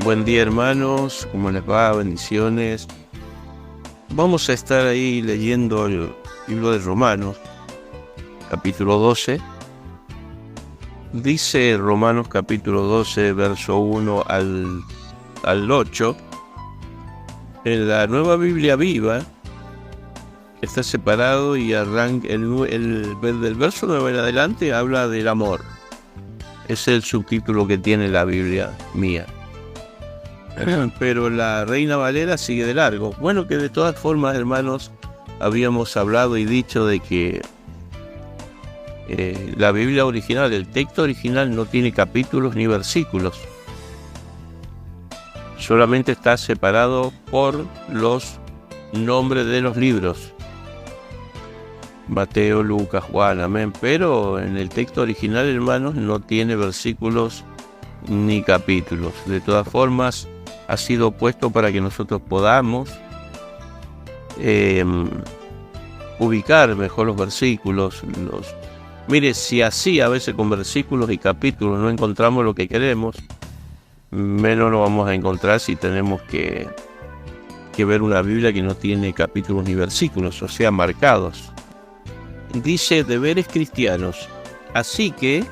Buen día, hermanos, ¿cómo les va? Bendiciones. Vamos a estar ahí leyendo el libro de Romanos, capítulo 12. Dice Romanos capítulo 12, verso 1 al 8. En la Nueva Biblia Viva está separado y arranca del verso 9 en adelante habla del amor. Es el subtítulo que tiene la Biblia mía. Pero la Reina Valera sigue de largo. Bueno, que de todas formas, hermanos, habíamos hablado y dicho de que la Biblia original, el texto original, no tiene capítulos ni versículos. Solamente está separado por los nombres de los libros. Mateo, Lucas, Juan, amén. Pero en el texto original, hermanos, no tiene versículos ni capítulos. De todas formas, ha sido puesto para que nosotros podamos ubicar mejor los versículos. Mire, si así a veces con versículos y capítulos no encontramos lo que queremos, menos lo vamos a encontrar si tenemos que ver una Biblia que no tiene capítulos ni versículos, o sea, marcados. Dice deberes cristianos, así que,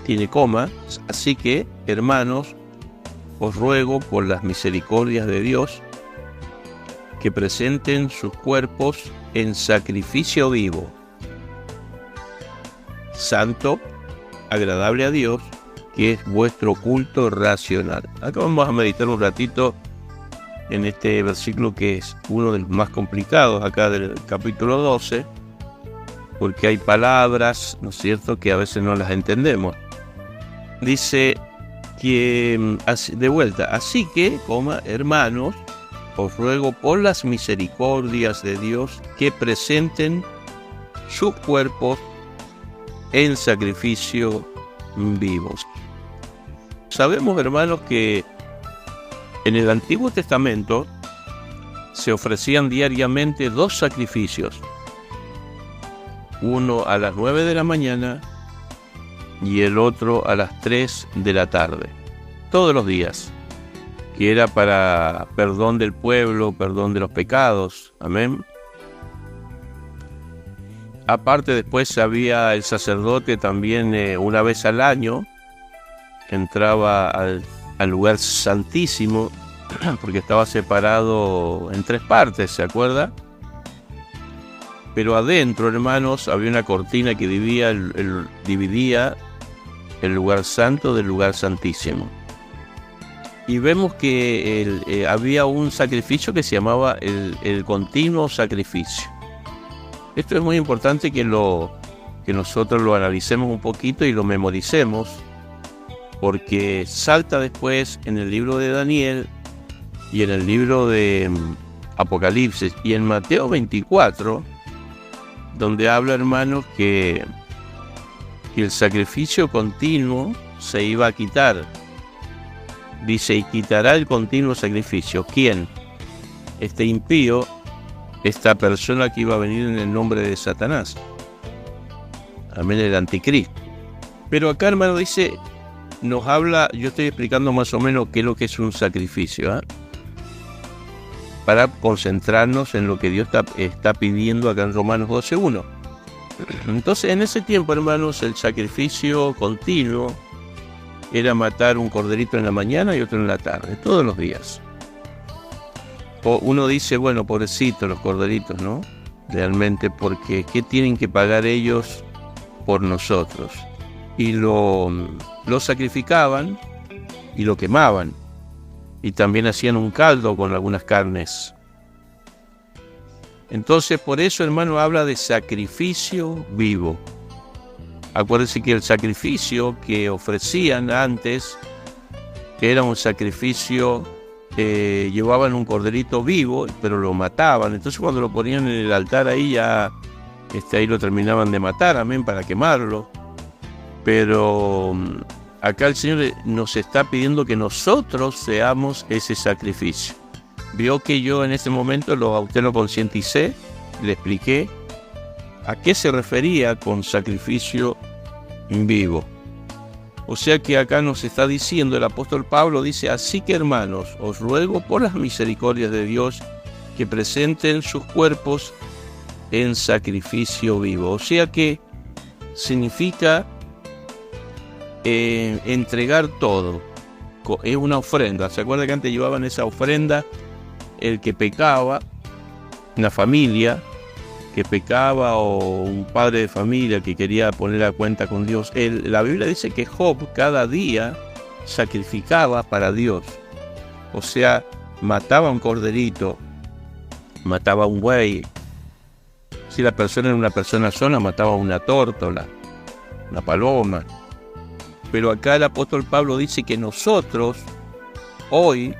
tiene coma, así que, hermanos, os ruego por las misericordias de Dios que presenten sus cuerpos en sacrificio vivo, santo, agradable a Dios, que es vuestro culto racional. Acá vamos a meditar un ratito en este versículo que es uno de los más complicados acá del capítulo 12, porque hay palabras, ¿no es cierto?, que a veces no las entendemos. Dice que, de vuelta, así que, hermanos, os ruego por las misericordias de Dios que presenten sus cuerpos en sacrificio vivos. Sabemos, hermanos, que en el Antiguo Testamento se ofrecían diariamente 2 sacrificios, uno a las 9 de la mañana y el otro a las 3 de la tarde, todos los días, que era para perdón del pueblo, perdón de los pecados, amén. Aparte, después había el sacerdote también una vez al año, que entraba al lugar santísimo, porque estaba separado en 3 partes, ¿se acuerda? Pero adentro, hermanos, había una cortina que dividía el lugar santo del lugar santísimo. Y vemos que había un sacrificio que se llamaba el continuo sacrificio. Esto es muy importante que nosotros lo analicemos un poquito y lo memoricemos, porque salta después en el libro de Daniel y en el libro de Apocalipsis y en Mateo 24, donde habla, hermanos, que el sacrificio continuo se iba a quitar. Dice, y quitará el continuo sacrificio. ¿Quién? Este impío, esta persona que iba a venir en el nombre de Satanás. Amén, el anticristo. Pero acá, hermano, dice, nos habla, yo estoy explicando más o menos qué es lo que es un sacrificio, para concentrarnos en lo que Dios está pidiendo acá en Romanos 12:1. Entonces, en ese tiempo, hermanos, el sacrificio continuo era matar un corderito en la mañana y otro en la tarde, todos los días. Uno dice, bueno, pobrecitos los corderitos, ¿no? Realmente, porque ¿qué tienen que pagar ellos por nosotros? Y lo sacrificaban y lo quemaban. Y también hacían un caldo con algunas carnes. Entonces, por eso, hermano, habla de sacrificio vivo. Acuérdense que el sacrificio que ofrecían antes era un sacrificio, llevaban un corderito vivo, pero lo mataban. Entonces, cuando lo ponían en el altar ahí, ya ahí lo terminaban de matar, amén, para quemarlo. Pero acá el Señor nos está pidiendo que nosotros seamos ese sacrificio. Vio que yo en ese momento a usted lo concienticé, le expliqué a qué se refería con sacrificio vivo. O sea que acá nos está diciendo el apóstol Pablo, dice: así que hermanos, os ruego por las misericordias de Dios que presenten sus cuerpos en sacrificio vivo. O sea que significa entregar todo. Es una ofrenda. ¿Se acuerda que antes llevaban esa ofrenda? El que pecaba, una familia que pecaba o un padre de familia que quería poner a cuenta con Dios. La Biblia dice que Job cada día sacrificaba para Dios. O sea, mataba un corderito, mataba un buey. Si la persona era una persona sola, mataba una tórtola, una paloma. Pero acá el apóstol Pablo dice que nosotros hoy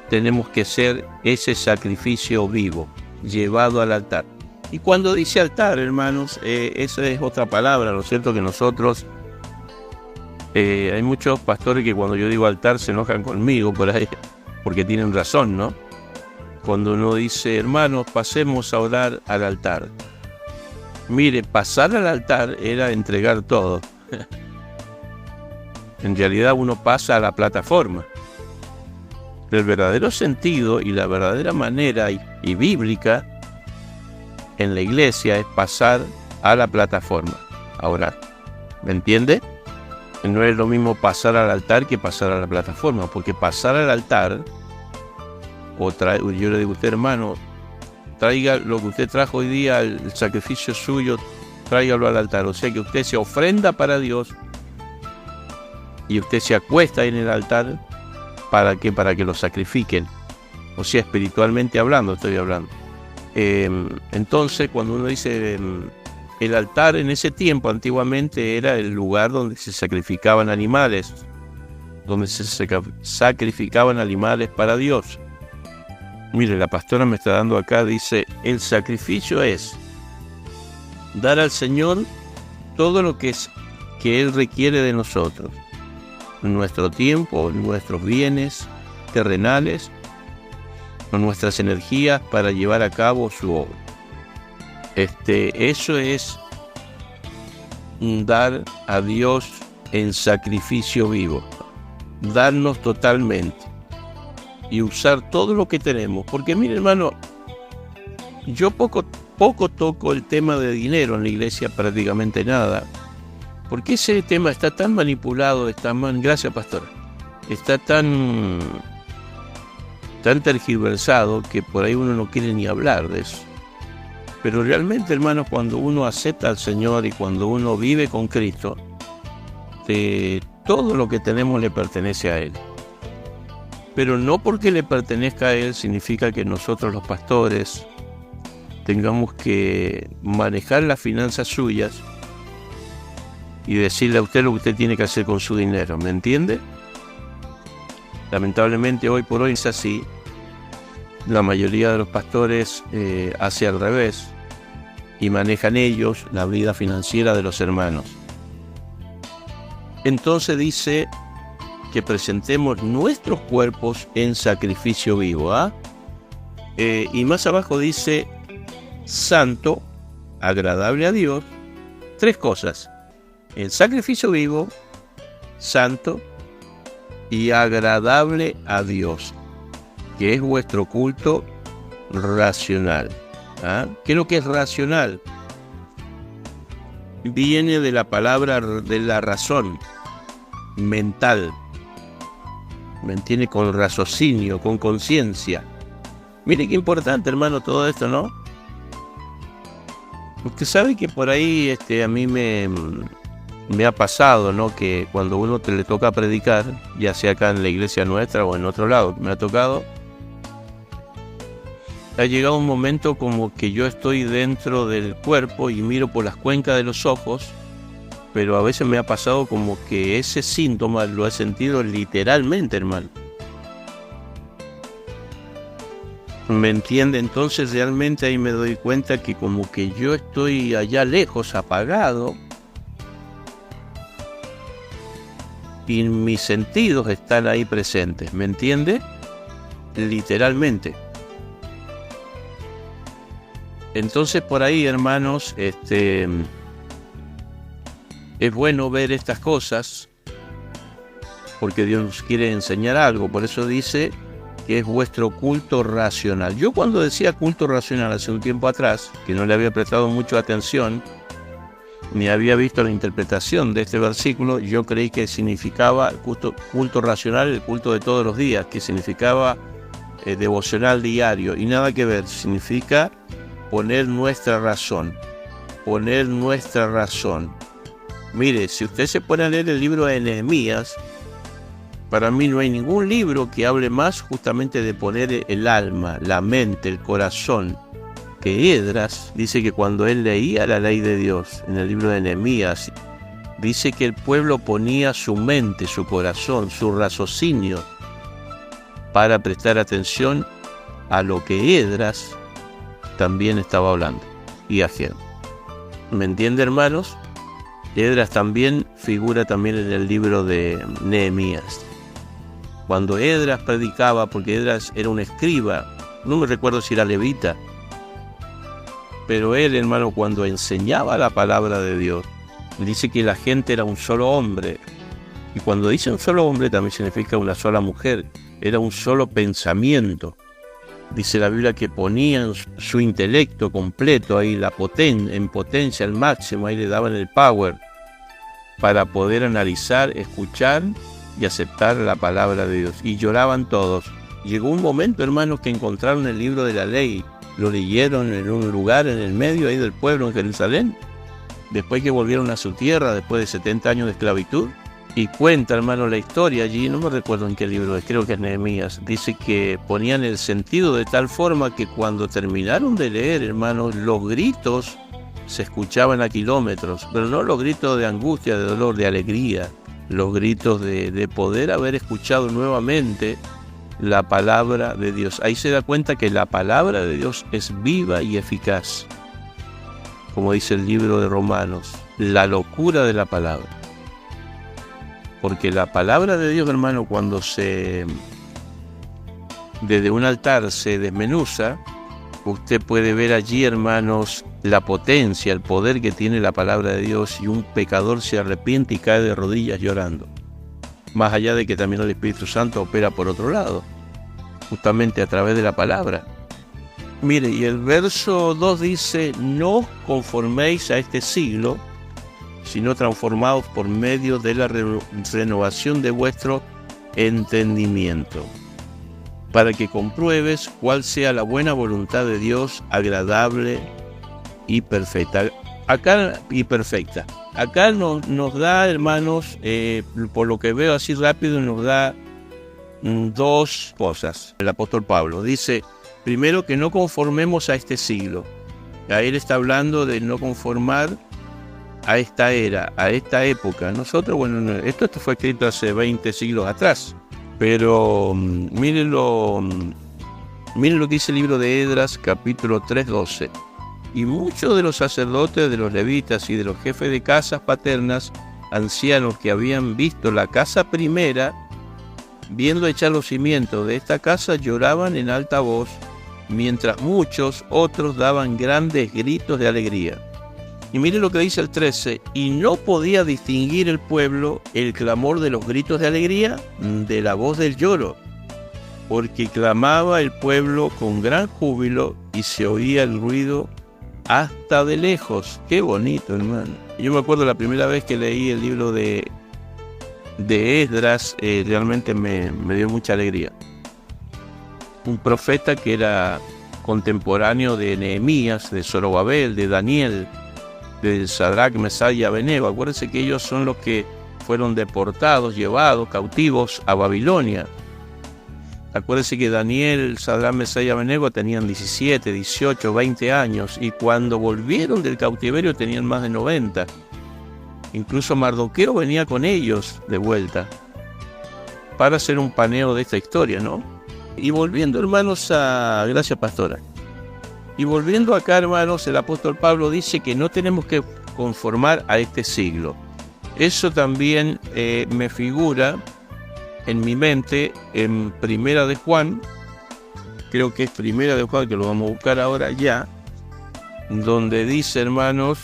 tenemos que ser ese sacrificio vivo, llevado al altar. Y cuando dice altar, hermanos, esa es otra palabra, ¿no es cierto? Que nosotros, hay muchos pastores que cuando yo digo altar se enojan conmigo por ahí, porque tienen razón, ¿no? Cuando uno dice: hermanos, pasemos a orar al altar. Mire, pasar al altar era entregar todo. En realidad uno pasa a la plataforma. El verdadero sentido y la verdadera manera y bíblica en la iglesia es pasar a la plataforma a orar. ¿Me entiende? No es lo mismo pasar al altar que pasar a la plataforma, porque pasar al altar, yo le digo a usted: hermano, traiga lo que usted trajo hoy día, el sacrificio suyo, tráigalo al altar. O sea que usted se ofrenda para Dios y usted se acuesta en el altar para que lo sacrifiquen. O sea, espiritualmente hablando, estoy hablando. Entonces, cuando uno dice el altar, en ese tiempo antiguamente era el lugar donde se sacrificaban animales, donde se sacrificaban animales para Dios. Mire, la pastora me está dando acá, dice: el sacrificio es dar al Señor todo lo que Él requiere de nosotros, nuestro tiempo, nuestros bienes terrenales, nuestras energías para llevar a cabo su obra. Eso es dar a Dios en sacrificio vivo, darnos totalmente y usar todo lo que tenemos. Porque mire, hermano, yo poco toco el tema de dinero en la iglesia, prácticamente nada, porque ese tema está tan manipulado, gracias, pastor, está tan tergiversado que por ahí uno no quiere ni hablar de eso. Pero realmente, hermanos, cuando uno acepta al Señor y cuando uno vive con Cristo, todo lo que tenemos le pertenece a Él. Pero no porque le pertenezca a Él significa que nosotros los pastores tengamos que manejar las finanzas suyas y decirle a usted lo que usted tiene que hacer con su dinero, ¿me entiende? Lamentablemente hoy por hoy es así. La mayoría de los pastores hace al revés y manejan ellos la vida financiera de los hermanos. Entonces dice que presentemos nuestros cuerpos en sacrificio vivo, y más abajo dice: santo, agradable a Dios. 3 cosas: el sacrificio vivo, santo y agradable a Dios, que es vuestro culto racional. ¿Qué es lo que es racional? Viene de la palabra de la razón, mental. ¿Me entiende? Con raciocinio, con conciencia. Mire qué importante, hermano, todo esto, ¿no? Usted sabe que por ahí a mí me ha pasado, ¿no? Que cuando uno le toca predicar, ya sea acá en la iglesia nuestra o en otro lado, me ha tocado, ha llegado un momento como que yo estoy dentro del cuerpo y miro por las cuencas de los ojos, pero a veces me ha pasado como que ese síntoma lo he sentido literalmente, hermano. ¿Me entiende? Entonces realmente ahí me doy cuenta que como que yo estoy allá lejos, apagado, y mis sentidos están ahí presentes, ¿me entiende? Literalmente. Entonces por ahí, hermanos, es bueno ver estas cosas porque Dios nos quiere enseñar algo. Por eso dice que es vuestro culto racional. Yo cuando decía culto racional hace un tiempo atrás, que no le había prestado mucha atención, ni había visto la interpretación de este versículo, yo creí que significaba culto racional, el culto de todos los días, que significaba devocional diario, y nada que ver, significa poner nuestra razón, poner nuestra razón. Mire, si usted se pone a leer el libro de Nehemías, para mí no hay ningún libro que hable más justamente de poner el alma, la mente, el corazón, que Esdras. Dice que cuando él leía la ley de Dios en el libro de Nehemías, dice que el pueblo ponía su mente, su corazón, su raciocinio para prestar atención a lo que Esdras también estaba hablando y haciendo. ¿Me entiende, hermanos? Esdras también figura también en el libro de Nehemías. Cuando Esdras predicaba, porque Esdras era un escriba, no me recuerdo si era levita, pero él, hermano, cuando enseñaba la palabra de Dios, dice que la gente era un solo hombre. Y cuando dice un solo hombre también significa una sola mujer. Era un solo pensamiento. Dice la Biblia que ponían su intelecto completo ahí, en potencia al máximo, ahí le daban el power para poder analizar, escuchar y aceptar la palabra de Dios. Y lloraban todos. Llegó un momento, hermanos, que encontraron el libro de la ley. Lo leyeron en un lugar en el medio ahí del pueblo en Jerusalén, después que volvieron a su tierra, después de 70 años de esclavitud. Y cuenta, hermano, la historia allí, no me recuerdo en qué libro es, creo que es Nehemías. Dice que ponían el sentido de tal forma que cuando terminaron de leer, hermanos, los gritos se escuchaban a kilómetros, pero no los gritos de angustia, de dolor, de alegría, los gritos de poder haber escuchado nuevamente la palabra de Dios. Ahí se da cuenta que la palabra de Dios es viva y eficaz, como dice el libro de Romanos, la locura de la palabra. Porque la palabra de Dios, hermano, cuando desde un altar se desmenuza, usted puede ver allí, hermanos, la potencia, el poder que tiene la palabra de Dios, y un pecador se arrepiente y cae de rodillas llorando. Más allá de que también el Espíritu Santo opera por otro lado, justamente a través de la palabra. Mire, y el verso 2 dice: no os conforméis a este siglo, sino transformados por medio de la renovación de vuestro entendimiento, para que compruebes cuál sea la buena voluntad de Dios, agradable y perfecta. Acá nos da, hermanos, por lo que veo así rápido, nos da dos cosas. El apóstol Pablo dice, primero, que no conformemos a este siglo. Ahí él está hablando de no conformar a esta era, a esta época. Nosotros, bueno, esto fue escrito hace 20 siglos atrás, pero miren lo que dice el libro de Esdras, capítulo 3:12. Y muchos de los sacerdotes, de los levitas y de los jefes de casas paternas, ancianos que habían visto la casa primera, viendo echar los cimientos de esta casa, lloraban en alta voz, mientras muchos otros daban grandes gritos de alegría. Y mire lo que dice el 13, y no podía distinguir el pueblo el clamor de los gritos de alegría de la voz del lloro, porque clamaba el pueblo con gran júbilo y se oía el ruido hasta de lejos. Qué bonito, hermano. Yo me acuerdo la primera vez que leí el libro de Esdras, realmente me dio mucha alegría. Un profeta que era contemporáneo de Nehemías, de Zorobabel, de Daniel, de Sadrach, Mesach y Abednego. Acuérdense que ellos son los que fueron deportados, llevados cautivos a Babilonia. Acuérdense que Daniel, Sadrach, Mesach y Abednego tenían 17, 18, 20 años, y cuando volvieron del cautiverio tenían más de 90. Incluso Mardoqueo venía con ellos de vuelta para hacer un paneo de esta historia, ¿no? Y volviendo, hermanos, gracias, pastora. Y volviendo acá, hermanos, el apóstol Pablo dice que no tenemos que conformar a este siglo. Eso también me figura en mi mente en Primera de Juan, creo que es Primera de Juan, que lo vamos a buscar ahora ya, donde dice, hermanos,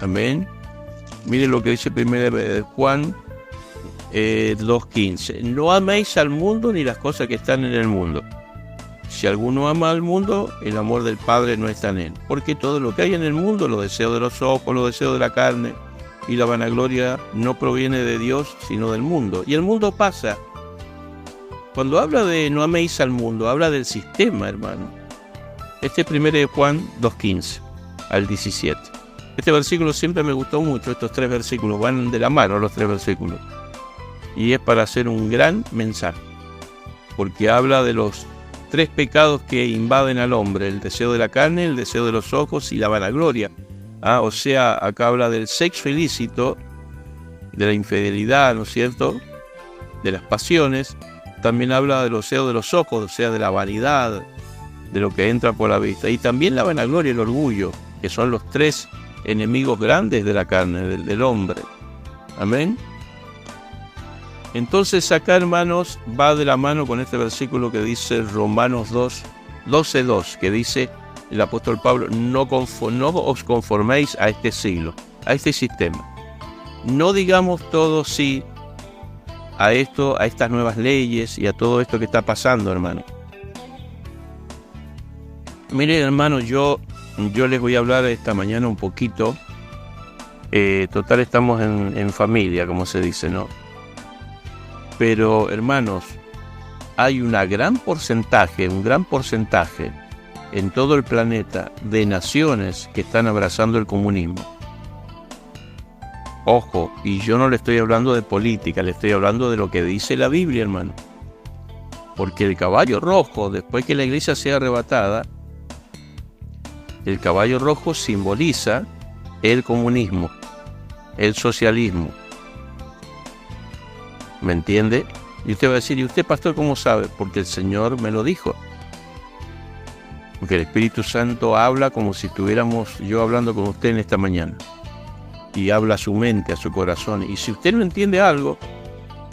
amén, miren lo que dice Primera de Juan, 2:15. No améis al mundo ni las cosas que están en el mundo. Si alguno ama al mundo, el amor del Padre no está en él. Porque todo lo que hay en el mundo, los deseos de los ojos, los deseos de la carne y la vanagloria, no proviene de Dios, sino del mundo. Y el mundo pasa. Cuando habla de no améis al mundo, habla del sistema, hermano. Este es 1 de Juan 2:15 al 17. Este versículo siempre me gustó mucho. Estos 3 versículos van de la mano, los 3 versículos. Y es para hacer un gran mensaje. Porque habla de los 3 pecados que invaden al hombre: el deseo de la carne, el deseo de los ojos y la vanagloria. O sea, acá habla del sexo ilícito, de la infidelidad, ¿no es cierto?, de las pasiones. También habla del deseo de los ojos, o sea, de la vanidad, de lo que entra por la vista. Y también la vanagloria y el orgullo, que son los 3 enemigos grandes de la carne, del hombre. Amén. Entonces acá, hermanos, va de la mano con este versículo que dice Romanos 12:2, que dice el apóstol Pablo: no os conforméis a este siglo, a este sistema. No digamos todo sí a esto, a estas nuevas leyes y a todo esto que está pasando, hermano. Miren, hermano, yo les voy a hablar esta mañana un poquito. Total, estamos en familia, como se dice, ¿no? Pero, hermanos, hay un gran porcentaje en todo el planeta de naciones que están abrazando el comunismo. Ojo, y yo no le estoy hablando de política, le estoy hablando de lo que dice la Biblia, hermano. Porque el caballo rojo, después que la iglesia sea arrebatada, el caballo rojo simboliza el comunismo, el socialismo. ¿Me entiende? Y usted va a decir: ¿y usted, pastor, cómo sabe? Porque el Señor me lo dijo. Porque el Espíritu Santo habla como si estuviéramos yo hablando con usted en esta mañana. Y habla a su mente, a su corazón. Y si usted no entiende algo,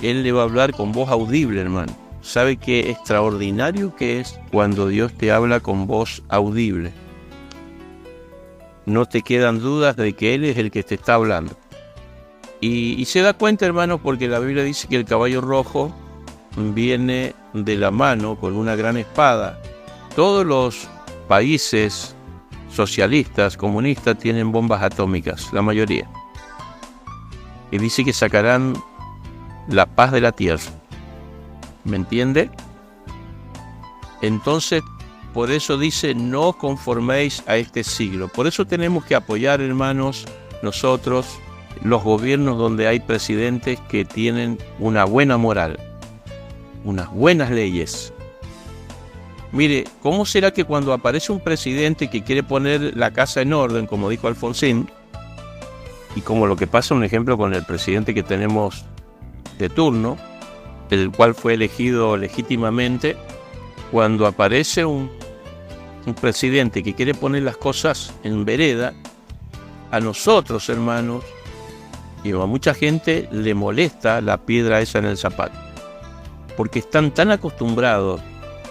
Él le va a hablar con voz audible, hermano. ¿Sabe qué extraordinario que es cuando Dios te habla con voz audible? No te quedan dudas de que Él es el que te está hablando. Y se da cuenta, hermanos, porque la Biblia dice que el caballo rojo viene de la mano con una gran espada. Todos los países socialistas, comunistas, tienen bombas atómicas, la mayoría. Y dice que sacarán la paz de la tierra. ¿Me entiende? Entonces, por eso dice: no os conforméis a este siglo. Por eso tenemos que apoyar, hermanos, nosotros, los gobiernos donde hay presidentes que tienen una buena moral, unas buenas leyes. Mire, ¿cómo será que cuando aparece un presidente que quiere poner la casa en orden, como dijo Alfonsín, y como lo que pasa, un ejemplo, con el presidente que tenemos de turno, el cual fue elegido legítimamente, cuando aparece un presidente que quiere poner las cosas en vereda, a nosotros, hermanos, y a mucha gente le molesta la piedra esa en el zapato, porque están tan acostumbrados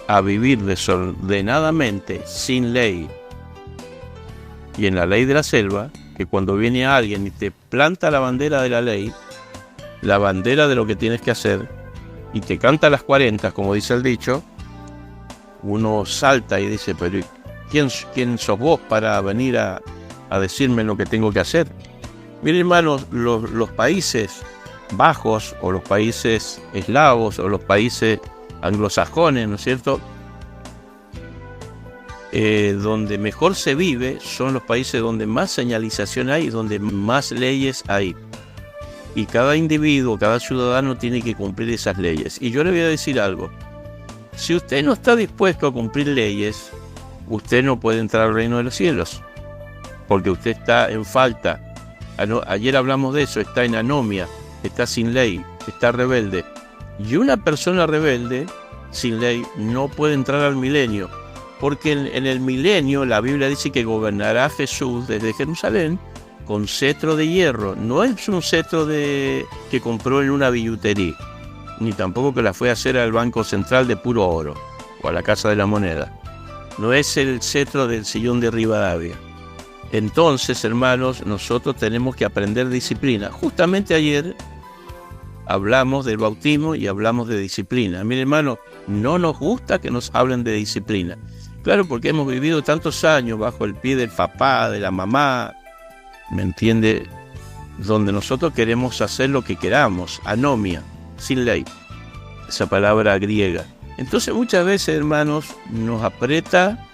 a vivir desordenadamente, sin ley, y en la ley de la selva, que cuando viene alguien y te planta la bandera de la ley, la bandera de lo que tienes que hacer, y te canta las 40, como dice el dicho, uno salta y dice: pero ¿quién sos vos para venir a decirme lo que tengo que hacer? Miren, hermanos, los países bajos, o los países eslavos, o los países anglosajones, ¿no es cierto?, donde mejor se vive, son los países donde más señalización hay, donde más leyes hay. Y cada individuo, cada ciudadano tiene que cumplir esas leyes. Y yo le voy a decir algo: si usted no está dispuesto a cumplir leyes, usted no puede entrar al reino de los cielos, porque usted está en falta. Ayer hablamos de eso: está en anomia, está sin ley, está rebelde. Y una persona rebelde, sin ley, no puede entrar al milenio, porque en el milenio la Biblia dice que gobernará Jesús desde Jerusalén con cetro de hierro. No es un cetro que compró en una billutería, ni tampoco que la fue a hacer al Banco Central de puro oro o a la Casa de la Moneda. No es el cetro del sillón de Rivadavia. Entonces, hermanos, nosotros tenemos que aprender disciplina. Justamente ayer hablamos del bautismo y hablamos de disciplina. Mire, hermano, no nos gusta que nos hablen de disciplina. Claro, porque hemos vivido tantos años bajo el pie del papá, de la mamá, ¿me entiende? Donde nosotros queremos hacer lo que queramos, anomia, sin ley, esa palabra griega. Entonces muchas veces, hermanos, nos aprieta,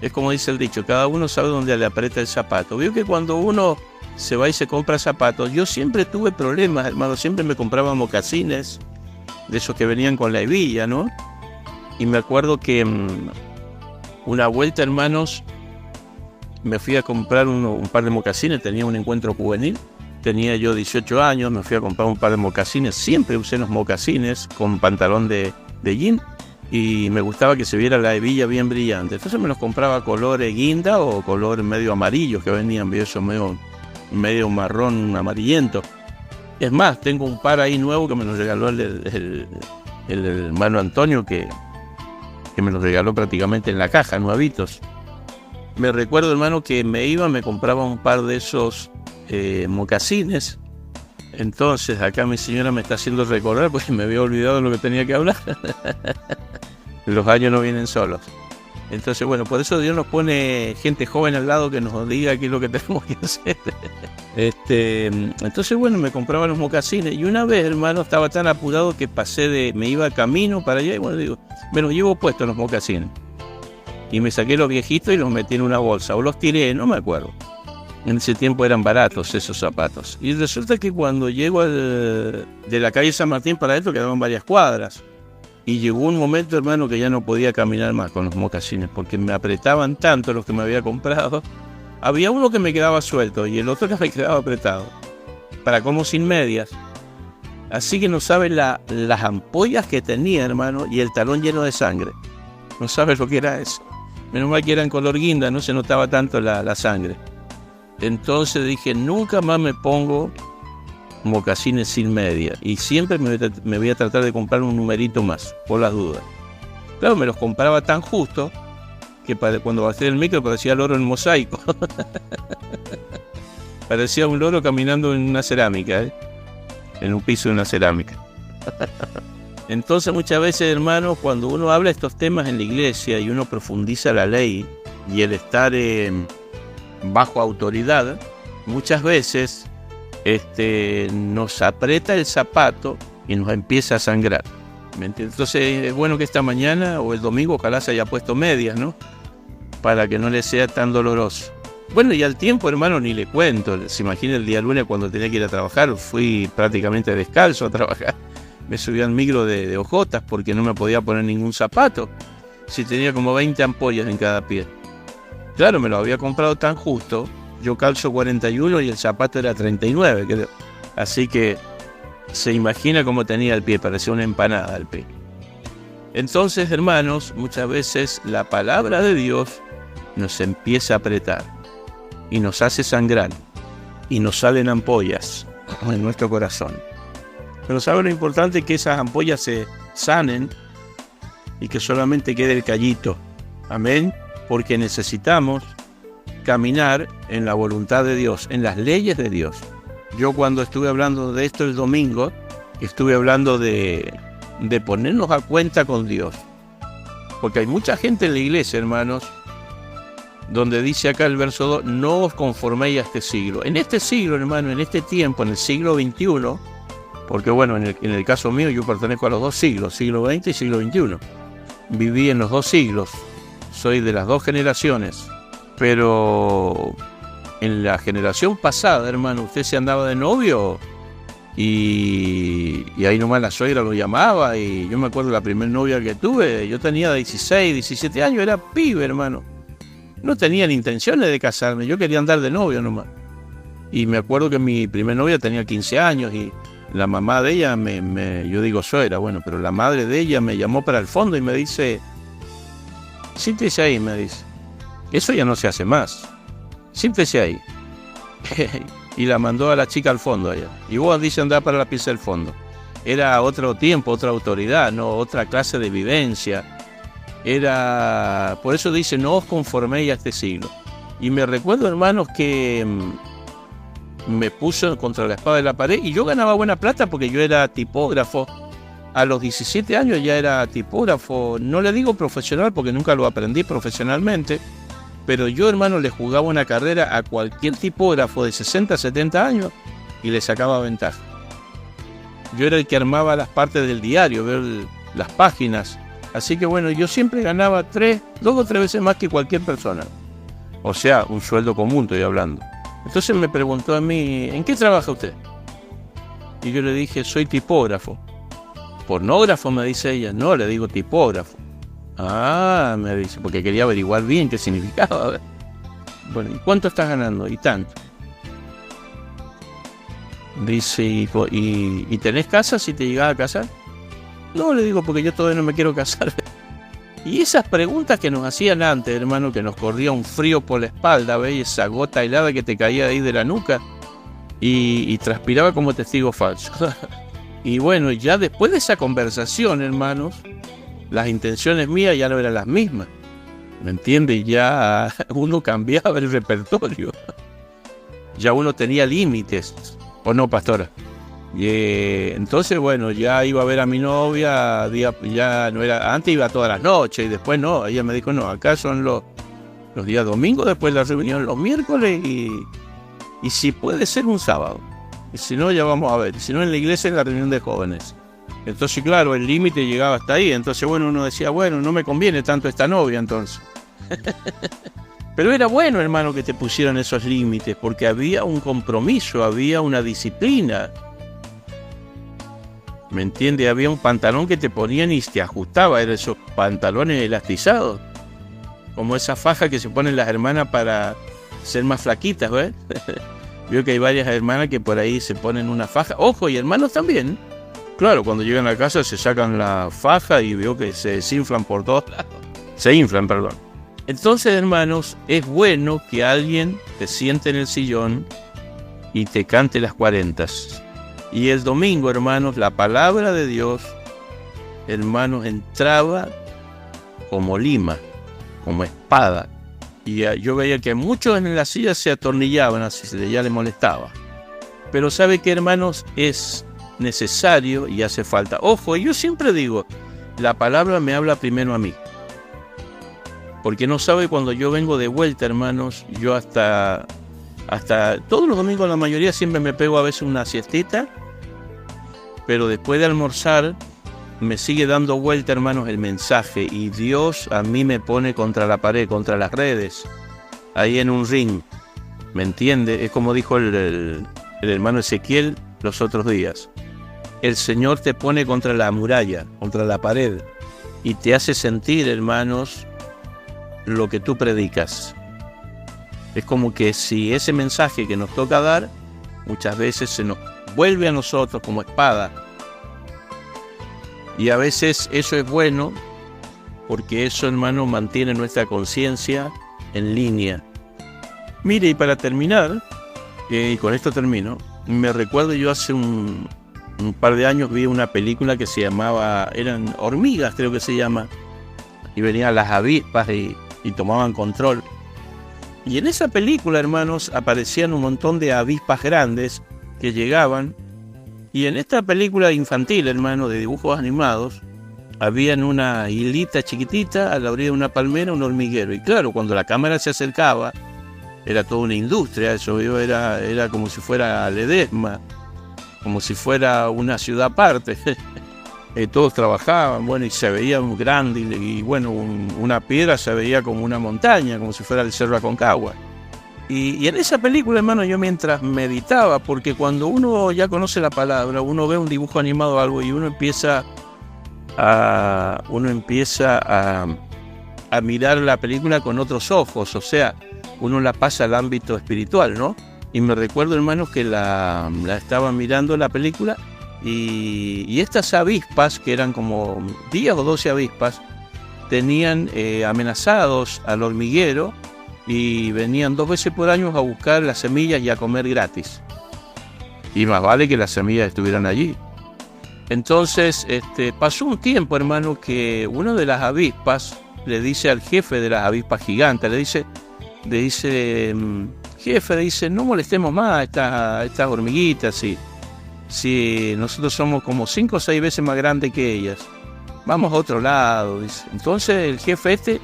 es como dice el dicho, cada uno sabe dónde le aprieta el zapato. Veo que cuando uno se va y se compra zapatos, yo siempre tuve problemas, hermanos, siempre me compraba mocasines, de esos que venían con la hebilla, ¿no? Y me acuerdo que una vuelta, hermanos, me fui a comprar un par de mocasines, tenía un encuentro juvenil, tenía yo 18 años, me fui a comprar un par de mocasines, siempre usé los mocasines con pantalón de jean y me gustaba que se viera la hebilla bien brillante. Entonces me los compraba color guinda o color medio amarillo, que venían eso medio marrón amarillento. Es más, tengo un par ahí nuevo que me los regaló el hermano Antonio, que me los regaló prácticamente en la caja, nuevitos. Me recuerdo, hermano, que me compraba un par de esos mocasines. Entonces acá mi señora me está haciendo recordar porque me había olvidado de lo que tenía que hablar. Los años no vienen solos. Entonces, bueno, por eso Dios nos pone gente joven al lado que nos diga qué es lo que tenemos que hacer. Entonces, bueno, me compraba los mocasines y una vez, hermano, estaba tan apurado que me iba camino para allá y bueno, digo, me los llevo puestos los mocasines. Y me saqué los viejitos y los metí en una bolsa, o los tiré, no me acuerdo. En ese tiempo eran baratos esos zapatos. Y resulta que cuando llego de la calle San Martín para adentro quedaban varias cuadras. Y llegó un momento, hermano, que ya no podía caminar más con los mocasines, porque me apretaban tanto los que me había comprado. Había uno que me quedaba suelto y el otro que me quedaba apretado. Para como sin medias. Así que no sabes las ampollas que tenía, hermano, y el talón lleno de sangre. No sabes lo que era eso. Menos mal que era en color guinda, no se notaba tanto la sangre. Entonces dije, nunca más me pongo mocasines sin media. Y siempre me voy a tratar de comprar un numerito más, por las dudas. Claro, me los compraba tan justo que cuando bajé el micro parecía el loro en mosaico. Parecía un loro caminando en una cerámica, en un piso de una cerámica. Entonces muchas veces, hermanos, cuando uno habla de estos temas en la iglesia y uno profundiza la ley y el estar bajo autoridad, muchas veces nos aprieta el zapato y nos empieza a sangrar. ¿Me entiendes? Entonces es bueno que esta mañana o el domingo ojalá se haya puesto medias, ¿no? Para que no le sea tan doloroso. Bueno, y al tiempo, hermano, ni le cuento. Se imagina el día lunes cuando tenía que ir a trabajar, fui prácticamente descalzo a trabajar. Me subí al micro de hojotas porque no me podía poner ningún zapato. Si tenía como 20 ampollas en cada pie. Claro, me lo había comprado tan justo. Yo calzo 41 y el zapato era 39, creo. Así que se imagina cómo tenía el pie, parecía una empanada el pie. Entonces, hermanos, muchas veces la palabra de Dios nos empieza a apretar y nos hace sangrar y nos salen ampollas en nuestro corazón. Pero ¿sabe lo importante? Que esas ampollas se sanen y que solamente quede el callito. Amén. Porque necesitamos caminar en la voluntad de Dios, en las leyes de Dios. Yo cuando estuve hablando de esto el domingo, estuve hablando de ponernos a cuenta con Dios. Porque hay mucha gente en la iglesia, hermanos, donde dice acá el verso 2, no os conforméis a este siglo. En este siglo, hermano, en este tiempo, en el siglo XXI, porque bueno, en el caso mío yo pertenezco a los dos siglos, siglo XX y siglo XXI. Viví en los dos siglos, soy de las dos generaciones, pero en la generación pasada, hermano, usted se andaba de novio y ahí nomás la suegra lo llamaba y yo me acuerdo la primera novia que tuve, yo tenía 16, 17 años, era pibe, hermano. No tenía ni intenciones de casarme, yo quería andar de novio nomás. Y me acuerdo que mi primer novia tenía 15 años y la mamá de ella, yo digo suegra, bueno, pero la madre de ella me llamó para el fondo y me dice, siéntese ahí, me dice, eso ya no se hace más, siéntese ahí. Y la mandó a la chica al fondo allá. Y vos dice andar para la pieza del fondo. Era otro tiempo, otra autoridad, no otra clase de vivencia. Por eso dice, no os conforméis a este siglo. Y me recuerdo, hermanos, que me puso contra la espada de la pared y yo ganaba buena plata porque yo era tipógrafo. A los 17 años ya era tipógrafo, no le digo profesional porque nunca lo aprendí profesionalmente, pero yo, hermano, le jugaba una carrera a cualquier tipógrafo de 60, 70 años y le sacaba ventaja. Yo era el que armaba las partes del diario, ver las páginas. Así que bueno, yo siempre ganaba 2 o 3 veces más que cualquier persona. O sea, un sueldo común estoy hablando. Entonces me preguntó a mí, ¿en qué trabaja usted? Y yo le dije, soy tipógrafo. ¿Pornógrafo? Me dice ella. No, le digo tipógrafo. Ah, me dice, porque quería averiguar bien qué significaba. Bueno, ¿y cuánto estás ganando? Y tanto. Dice, ¿y tenés casa si te llegaba a casar? No, le digo, porque yo todavía no me quiero casar. Y esas preguntas que nos hacían antes, hermano, que nos corría un frío por la espalda, ¿ves? Esa gota helada que te caía de ahí de la nuca y transpiraba como testigo falso. Y bueno, ya después de esa conversación, hermanos, las intenciones mías ya no eran las mismas. ¿Me entiendes? Ya uno cambiaba el repertorio. Ya uno tenía límites. ¿O no, pastora? Entonces, bueno, ya iba a ver a mi novia, ya no era, antes iba todas las noches y después no. Ella me dijo, no, acá son los días domingos, después la reunión los miércoles y si puede ser un sábado. Y si no, ya vamos a ver. Si no, en la iglesia es la reunión de jóvenes. Entonces, claro, el límite llegaba hasta ahí. Entonces, bueno, uno decía, bueno, no me conviene tanto esta novia, entonces. Pero era bueno, hermano, que te pusieran esos límites, porque había un compromiso, había una disciplina. ¿Me entiendes? Había un pantalón que te ponían y te ajustaba. Eran esos pantalones elastizados. Como esa faja que se ponen las hermanas para ser más flaquitas, ¿ves? Veo que hay varias hermanas que por ahí se ponen una faja. Ojo, y hermanos también. Claro, cuando llegan a casa se sacan la faja y veo que se desinflan por todos lados. Se inflan, perdón. Entonces, hermanos, es bueno que alguien te siente en el sillón y te cante las 40. Y el domingo, hermanos, la palabra de Dios, hermanos, entraba como lima, como espada. Y yo veía que muchos en la silla se atornillaban, así ya les molestaba. Pero ¿sabe qué, hermanos? Es necesario y hace falta. Ojo, yo siempre digo, la palabra me habla primero a mí. Porque no sabe, cuando yo vengo de vuelta, hermanos, yo hasta todos los domingos, la mayoría, siempre me pego a veces una siestita. Pero después de almorzar, me sigue dando vuelta, hermanos, el mensaje. Y Dios a mí me pone contra la pared, contra las redes, ahí en un ring. ¿Me entiende? Es como dijo el hermano Ezequiel los otros días. El Señor te pone contra la muralla, contra la pared, y te hace sentir, hermanos, lo que tú predicas. Es como que si ese mensaje que nos toca dar, muchas veces se nos vuelve a nosotros como espada. Y a veces eso es bueno, porque eso, hermano, mantiene nuestra conciencia en línea. Mire, y para terminar, y con esto termino, me recuerdo yo hace un par de años vi una película que se llamaba, eran hormigas, creo que se llama, y venían las avispas y tomaban control. Y en esa película, hermanos, aparecían un montón de avispas grandes que llegaban. Y en esta película infantil, hermano, de dibujos animados, había una hilita chiquitita a la orilla de una palmera, un hormiguero. Y claro, cuando la cámara se acercaba, era toda una industria, eso era como si fuera Ledesma, como si fuera una ciudad aparte. Todos trabajaban, bueno, y se veía muy grande, y bueno, una piedra se veía como una montaña, como si fuera el Cerro Aconcagua. Y en esa película, hermano, yo mientras meditaba, porque cuando uno ya conoce la palabra, uno ve un dibujo animado o algo y uno empieza a mirar la película con otros ojos, o sea, uno la pasa al ámbito espiritual, ¿no? Y me recuerdo, hermanos, que la estaba mirando la película y estas avispas, que eran como 10 o 12 avispas, tenían amenazados al hormiguero y venían 2 veces por año a buscar las semillas y a comer gratis. Y más vale que las semillas estuvieran allí. Entonces pasó un tiempo, hermano, que una de las avispas le dice al jefe de las avispas gigantes, le dice, jefe dice, no molestemos más a estas hormiguitas, si nosotros somos como 5 o 6 veces más grandes que ellas. Vamos a otro lado, dice. Entonces el jefe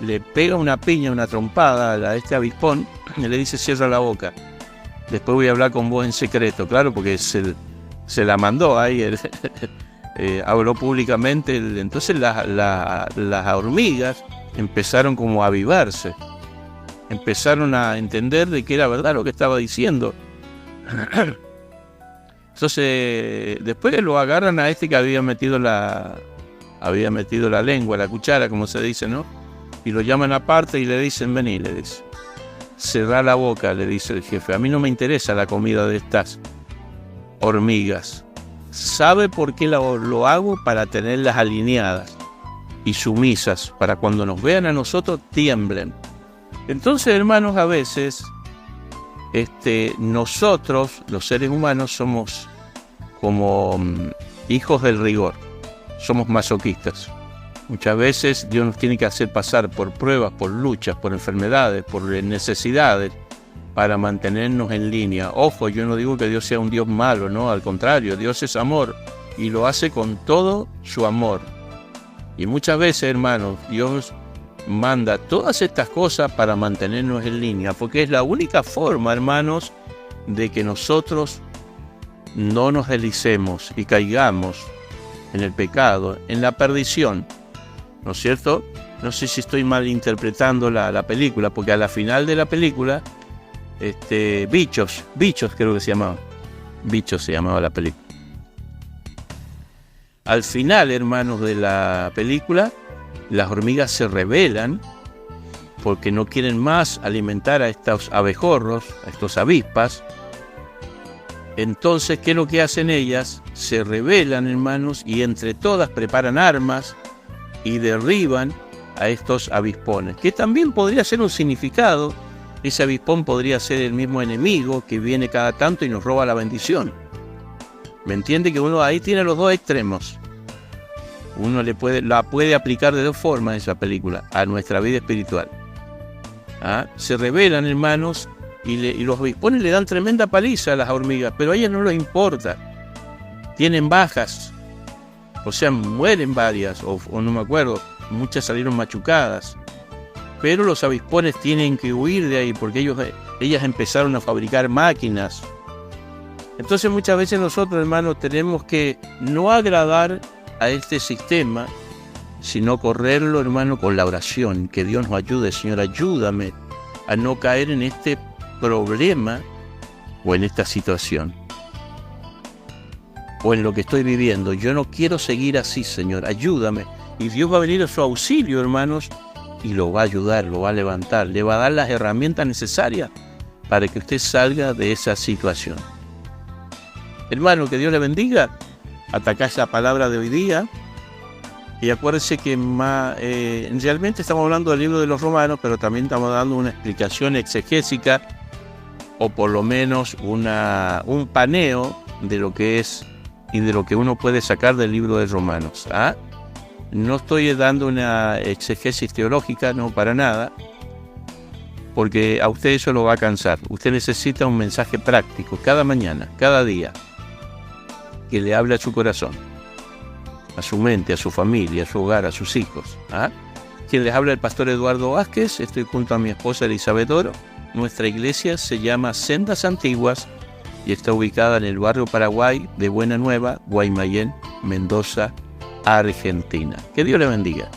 le pega una piña, una trompada a este avispón y le dice, cierra la boca. Después voy a hablar con vos en secreto, claro, porque se la mandó ahí, habló públicamente. Entonces las hormigas empezaron como a avivarse, empezaron a entender de que era verdad lo que estaba diciendo. Entonces después lo agarran a este que había metido la lengua, la cuchara, como se dice, ¿no? Y lo llaman aparte y le dicen, vení, le dice. Cerrá la boca, le dice el jefe. A mí no me interesa la comida de estas hormigas. ¿Sabe por qué lo hago? Para tenerlas alineadas y sumisas, para cuando nos vean a nosotros tiemblen. Entonces, hermanos, a veces nosotros, los seres humanos, somos como hijos del rigor. Somos masoquistas. Muchas veces Dios nos tiene que hacer pasar por pruebas, por luchas, por enfermedades, por necesidades, para mantenernos en línea. Ojo, yo no digo que Dios sea un Dios malo, no, al contrario, Dios es amor y lo hace con todo su amor. Y muchas veces, hermanos, Dios manda todas estas cosas para mantenernos en línea, porque es la única forma, hermanos, de que nosotros no nos deslicemos y caigamos en el pecado, en la perdición. ¿No es cierto? No sé si estoy mal interpretando la película, porque a la final de la película, Bichos creo que se llamaba. Bichos se llamaba la película. Al final, hermanos, de la película, las hormigas se rebelan porque no quieren más alimentar a estos abejorros, a estos avispas. Entonces, ¿qué es lo que hacen ellas? Se rebelan, hermanos, y entre todas preparan armas y derriban a estos avispones, que también podría ser un significado. Ese avispón podría ser el mismo enemigo que viene cada tanto y nos roba la bendición. ¿Me entiende? Que uno ahí tiene los dos extremos. Uno la puede aplicar de dos formas esa película a nuestra vida espiritual. Se rebelan, hermanos, y los avispones le dan tremenda paliza a las hormigas, pero a ellas no les importa. Tienen bajas, o sea, mueren varias, o no me acuerdo, muchas salieron machucadas. Pero los avispones tienen que huir de ahí porque ellas empezaron a fabricar máquinas. Entonces muchas veces nosotros, hermanos, tenemos que no agradar a este sistema, sino correrlo, hermano, con la oración. Que Dios nos ayude. Señor, ayúdame a no caer en este problema o en esta situación o en lo que estoy viviendo. Yo no quiero seguir así, Señor, ayúdame. Y Dios va a venir a su auxilio, hermanos, y lo va a ayudar, lo va a levantar, le va a dar las herramientas necesarias para que usted salga de esa situación. Hermano, que Dios le bendiga. Ataca esa palabra de hoy día. Y acuérdense que realmente estamos hablando del libro de los Romanos, pero también estamos dando una explicación exegésica, o por lo menos un paneo de lo que es y de lo que uno puede sacar del libro de Romanos. No estoy dando una exegesis teológica, no, para nada, porque a usted eso lo va a cansar. Usted necesita un mensaje práctico cada mañana, cada día, que le hable a su corazón, a su mente, a su familia, a su hogar, a sus hijos. Quien les habla, el pastor Eduardo Vázquez. Estoy junto a mi esposa Elizabeth Oro. Nuestra iglesia se llama Sendas Antiguas y está ubicada en el barrio Paraguay de Buena Nueva, Guaymallén, Mendoza, Argentina. Que Dios le bendiga.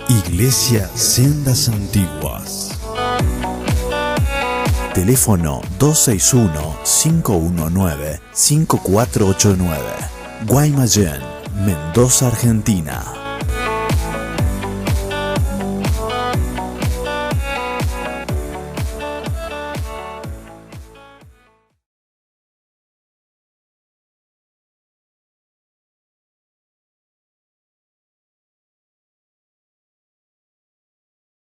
Iglesia Sendas Antiguas. Teléfono 261-519-5489. Guaymallén, Mendoza, Argentina.